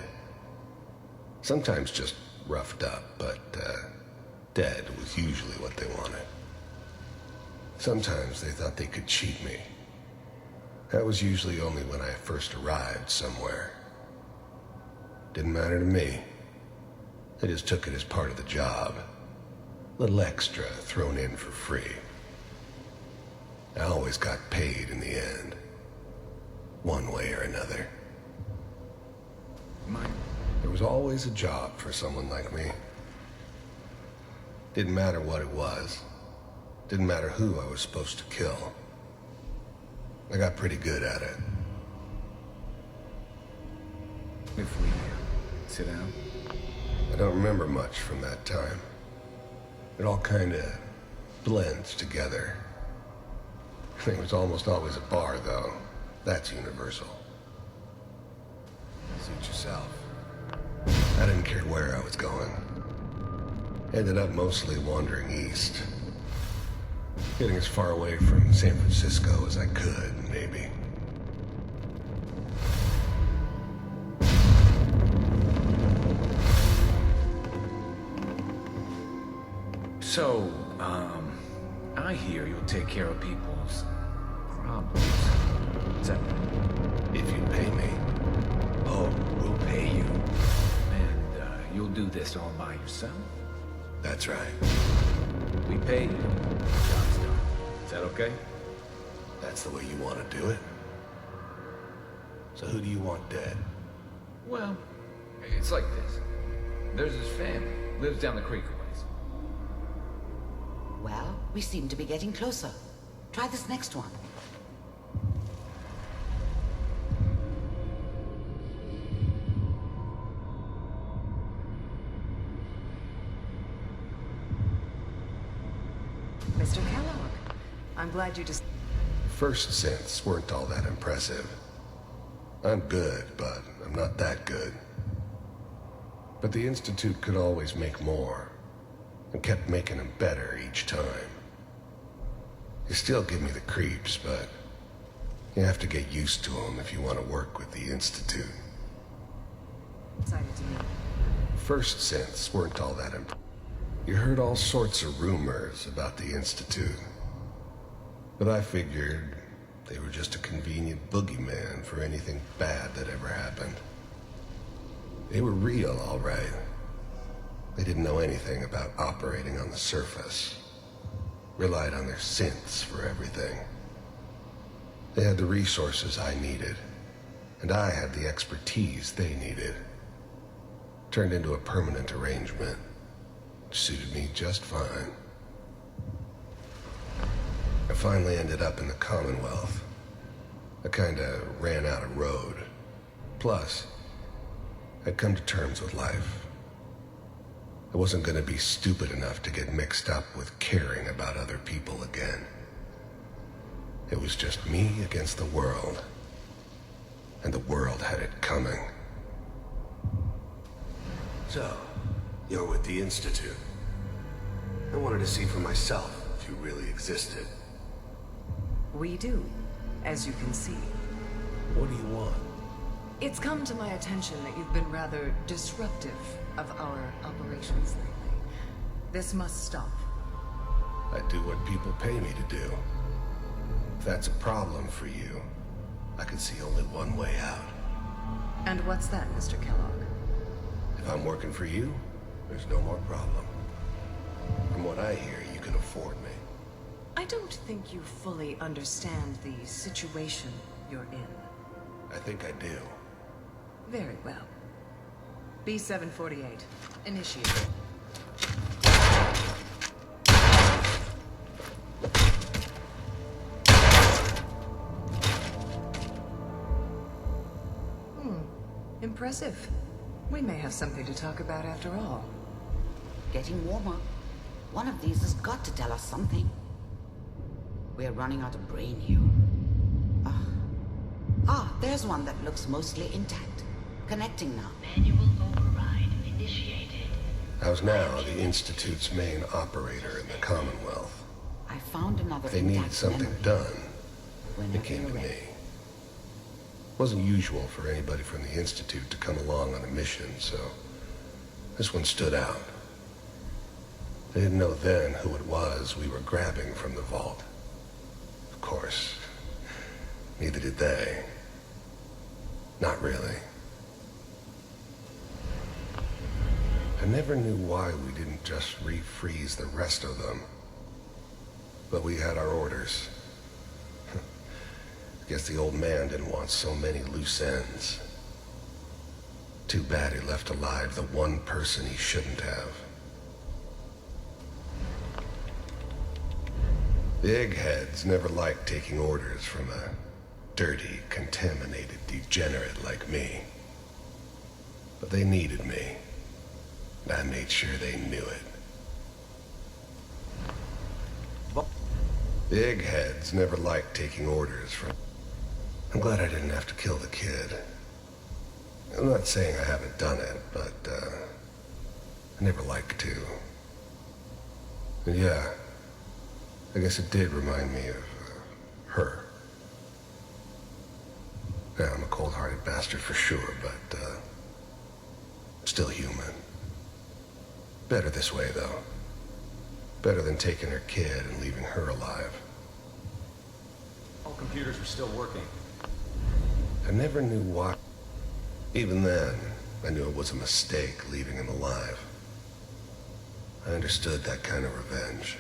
Sometimes just roughed up, but dead was usually what they wanted. Sometimes they thought they could cheat me. That was usually only when I first arrived somewhere. Didn't matter to me. I just took it as part of the job. A little extra thrown in for free. I always got paid in the end. One way or another. There was always a job for someone like me. Didn't matter what it was. Didn't matter who I was supposed to kill. I got pretty good at it. If we sit down. I don't remember much from that time. It all kinda blends together. It was almost always a bar, though. That's universal. Suit yourself. I didn't care where I was going. Ended up mostly wandering east. Getting as far away from San Francisco as I could, maybe. So, I hear you'll take care of people's problems. Is that right? If you pay me. Oh, we'll pay you. And, you'll do this all by yourself? That's right. We pay you. Job's done. Is that okay? That's the way you want to do it? So who do you want dead? Well, it's like this. There's his family. Lives down the creek a ways. Well, we seem to be getting closer. Try this next one. Mr. Kellogg, I'm glad you just... First synths weren't all that impressive. I'm good, but I'm not that good. But the Institute could always make more, and kept making them better each time. They still give me the creeps, but you have to get used to them if you want to work with the Institute. Excited to meet. First synths weren't all that impressive. You heard all sorts of rumors about the Institute. But I figured they were just a convenient boogeyman for anything bad that ever happened. They were real, all right. They didn't know anything about operating on the surface. Relied on their synths for everything. They had the resources I needed, and I had the expertise they needed. Turned into a permanent arrangement. Suited me just fine. I finally ended up in the Commonwealth. I kinda ran out of road. Plus, I'd come to terms with life. I wasn't gonna be stupid enough to get mixed up with caring about other people again. It was just me against the world. And the world had it coming. So, you're with the Institute. I wanted to see for myself if you really existed. We do, as you can see. What do you want? It's come to my attention that you've been rather disruptive of our operations lately. This must stop. I do what people pay me to do. If that's a problem for you, I can see only one way out. And what's that, Mr. Kellogg? If I'm working for you, there's no more problem. From what I hear, you can afford me. I don't think you fully understand the situation you're in. I think I do. Very well. B748, initiate. Impressive. We may have something to talk about after all. Getting warmer. One of these has got to tell us something. We're running out of brain here. There's one that looks mostly intact. Connecting now. Manual override initiated. How's now the Institute's main operator in the Commonwealth? I found another If they needed intact something memory. done, Whenever it came you're to ready. me. It wasn't usual for anybody from the Institute to come along on a mission, so this one stood out. They didn't know then who it was we were grabbing from the vault. Of course, neither did they. Not really. I never knew why we didn't just refreeze the rest of them. But we had our orders. Guess the old man didn't want so many loose ends. Too bad he left alive the one person he shouldn't have. The eggheads never liked taking orders from a dirty, contaminated degenerate like me. But they needed me. And I made sure they knew it. The eggheads never liked taking orders from... I'm glad I didn't have to kill the kid. I'm not saying I haven't done it, but, I never liked to. And yeah, I guess it did remind me of, her. Yeah, I'm a cold-hearted bastard for sure, but, still human. Better this way, though. Better than taking her kid and leaving her alive. All computers are still working. I never knew why. Even then, I knew it was a mistake leaving him alive. I understood that kind of revenge.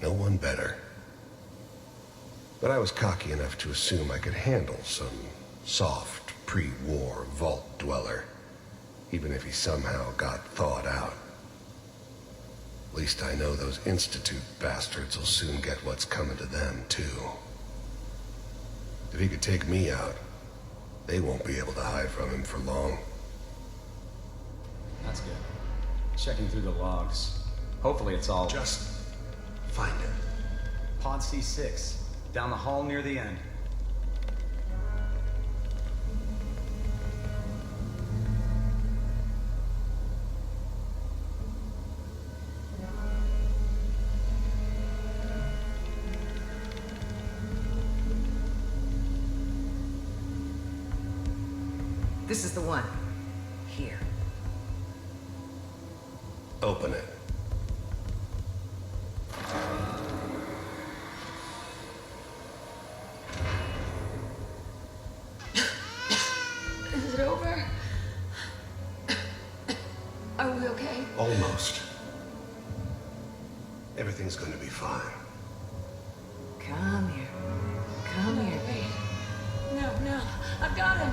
No one better. But I was cocky enough to assume I could handle some soft, pre-war vault dweller, even if he somehow got thawed out. At least I know those Institute bastards will soon get what's coming to them, too. If he could take me out, they won't be able to hide from him for long. That's good. Checking through the logs. Hopefully it's all... Just find him. Pod C6, down the hall near the end. This is the one. Here. Open it. Is it over? Are we okay? Almost. Everything's going to be fine. Come here. Come here, babe. No, I've got him.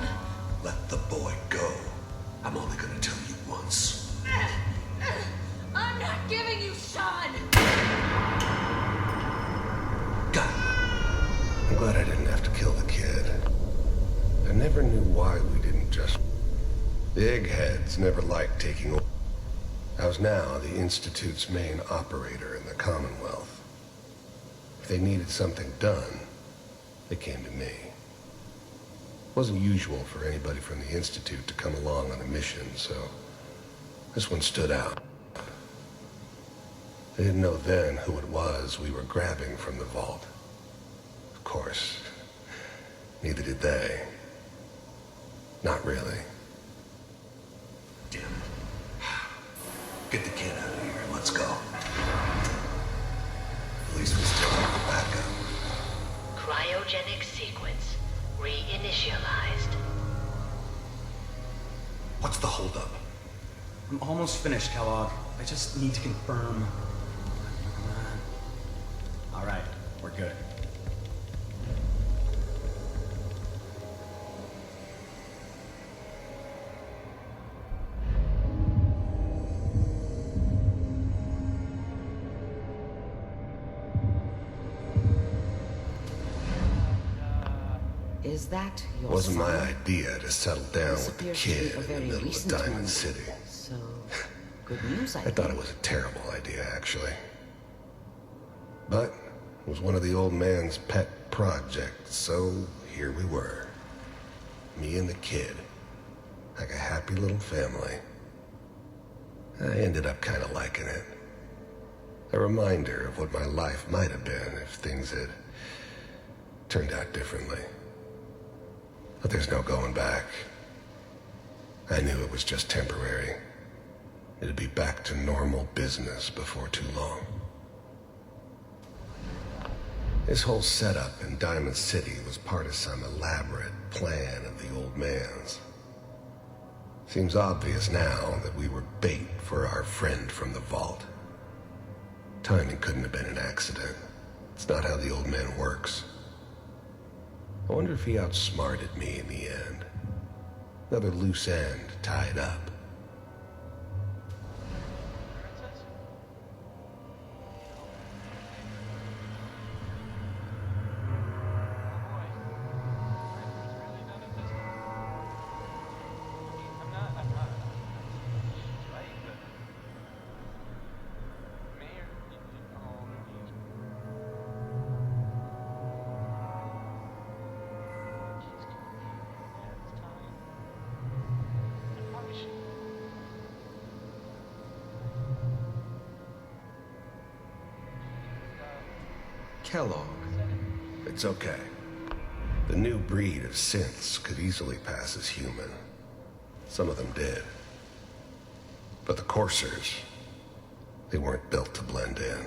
Let the boy go. I'm only going to tell you once. I'm not giving you Sean! Got it. I'm glad I didn't have to kill the kid. I never knew why we didn't just... The eggheads never liked taking... I was now the Institute's main operator in the Commonwealth. If they needed something done, they came to me. It wasn't usual for anybody from the Institute to come along on a mission, so this one stood out. They didn't know then who it was we were grabbing from the vault. Of course, neither did they. Not really. Jim, get the kid out of here and let's go. At least we still have the backup. Cryogenic sequence reinitialized. What's the holdup? I'm almost finished, Kellogg. I just need to confirm. Come on. All right, we're good. Is that your Wasn't my son? idea to settle down This with the appears to be kid a in the very middle of recent Diamond memory. City. So, good news, I think. thought it was a terrible idea, actually. But it was one of the old man's pet projects, so here we were. Me and the kid. Like a happy little family. I ended up kind of liking it. A reminder of what my life might have been if things had turned out differently. But there's no going back. I knew it was just temporary. It'd be back to normal business before too long. This whole setup in Diamond City was part of some elaborate plan of the old man's. Seems obvious now that we were bait for our friend from the vault. Timing couldn't have been an accident. It's not how the old man works. I wonder if he outsmarted me in the end. Another loose end tied up. Kellogg. It's okay. The new breed of synths could easily pass as human. Some of them did. But the coursers, they weren't built to blend in.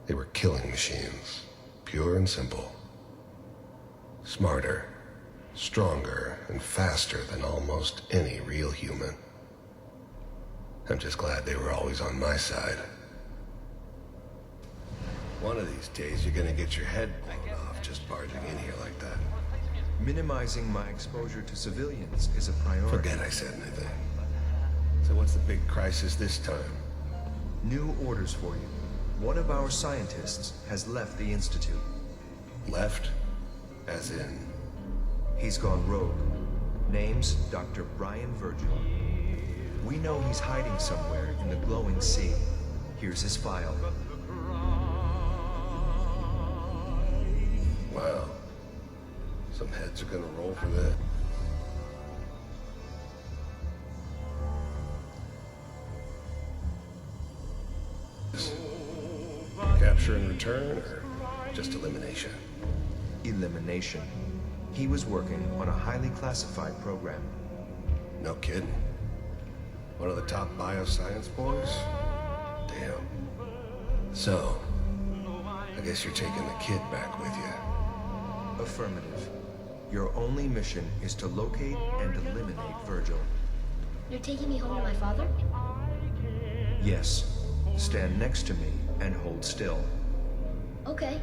They were killing machines, pure and simple. Smarter, stronger, and faster than almost any real human. I'm just glad they were always on my side. One of these days, you're gonna get your head blown off just barging in here like that. Minimizing my exposure to civilians is a priority. Forget I said anything. So what's the big crisis this time? New orders for you. One of our scientists has left the Institute. Left? As in? He's gone rogue. Name's Dr. Brian Virgil. We know he's hiding somewhere in the glowing sea. Here's his file. Wow. Some heads are gonna roll for that. Capture and return, or just elimination? Elimination. He was working on a highly classified program. No kidding. One of the top bioscience boys? Damn. So, I guess you're taking the kid back with you. Affirmative. Your only mission is to locate and eliminate Virgil. You're taking me home to my father? Yes. Stand next to me and hold still. Okay.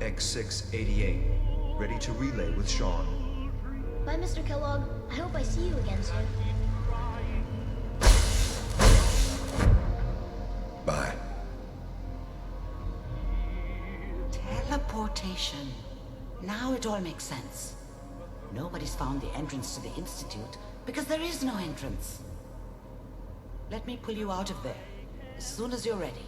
S5E28. Ready to relay with Sean. Bye, Mr. Kellogg. I hope I see you again soon. Bye. Teleportation. Now it all makes sense. Nobody's found the entrance to the Institute because there is no entrance. Let me pull you out of there as soon as you're ready.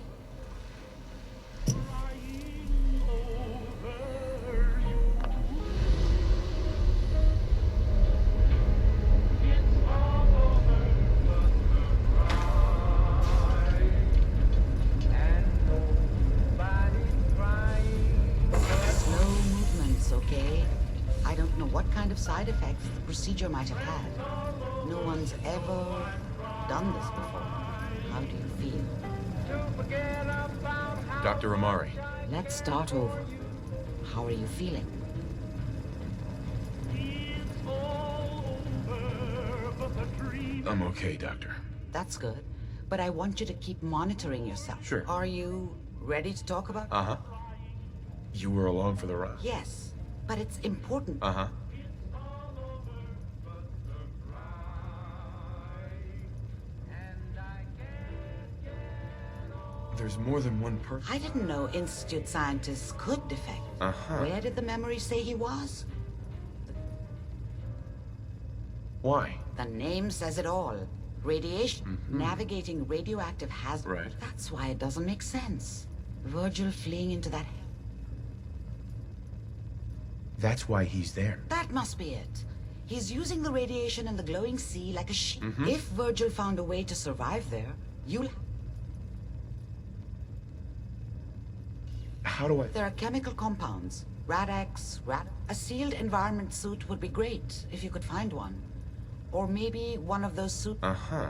what kind of side effects the procedure might have had. No one's ever done this before. How do you feel? Dr. Amari. Let's start over. How are you feeling? I'm okay, Doctor. That's good. But I want you to keep monitoring yourself. Sure. Are you ready to talk about it? Uh-huh. You were along for the ride? Yes, but it's important. Uh-huh. There's more than one person. I didn't know Institute scientists could defect. Uh-huh. Where did the memory say he was? Why? The name says it all. Radiation. Navigating radioactive hazard. Right. That's why it doesn't make sense. Virgil fleeing into that... That's why he's there. That must be it. He's using the radiation in the glowing sea like a sheep. If Virgil found a way to survive there, you'll... How do I... There are chemical compounds. Rad-X, A sealed environment suit would be great, if you could find one. Or maybe one of those suits... Uh-huh.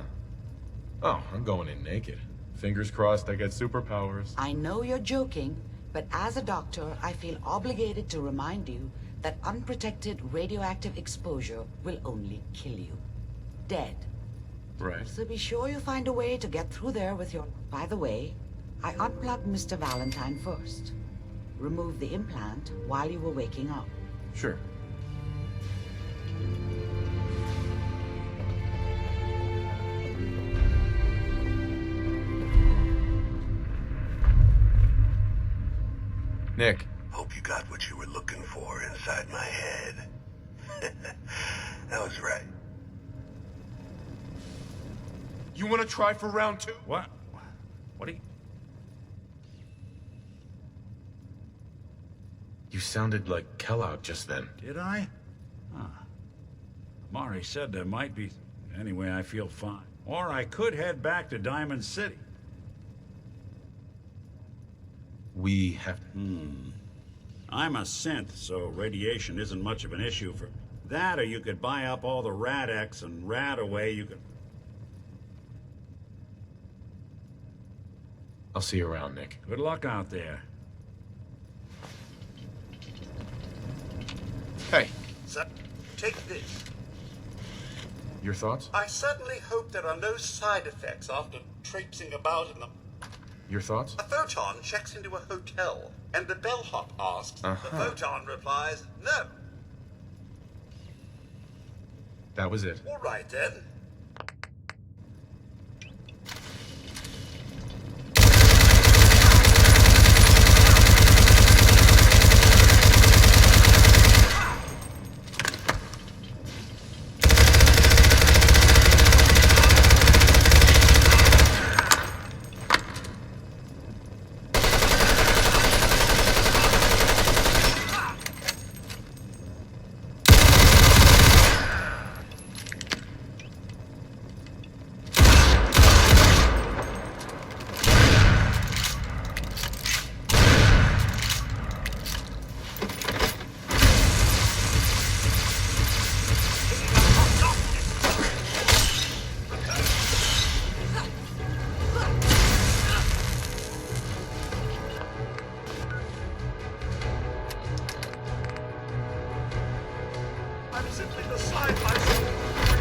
Oh, I'm going in naked. Fingers crossed I get superpowers. I know you're joking, but as a doctor, I feel obligated to remind you that unprotected radioactive exposure will only kill you. Dead. Right. So be sure you find a way to get through there with your... By the way, I unplugged Mr. Valentine first. Remove the implant while you were waking up. Sure. Nick. Hope you got what you were looking for inside my head. That was right. You want to try for round 2? What? What are you... You sounded like Kellogg just then. Did I? Huh. Mari said there might be... Anyway, I feel fine. Or I could head back to Diamond City. We have... I'm a synth, so radiation isn't much of an issue for... That, or you could buy up all the Rad-X and rad away, you could... I'll see you around, Nick. Good luck out there. Hey. So, take this. Your thoughts? I certainly hope there are no side effects after traipsing about in them. Your thoughts? A photon checks into a hotel, and the bellhop asks. The photon replies, no. That was it. All right, then. I'm simply beside myself.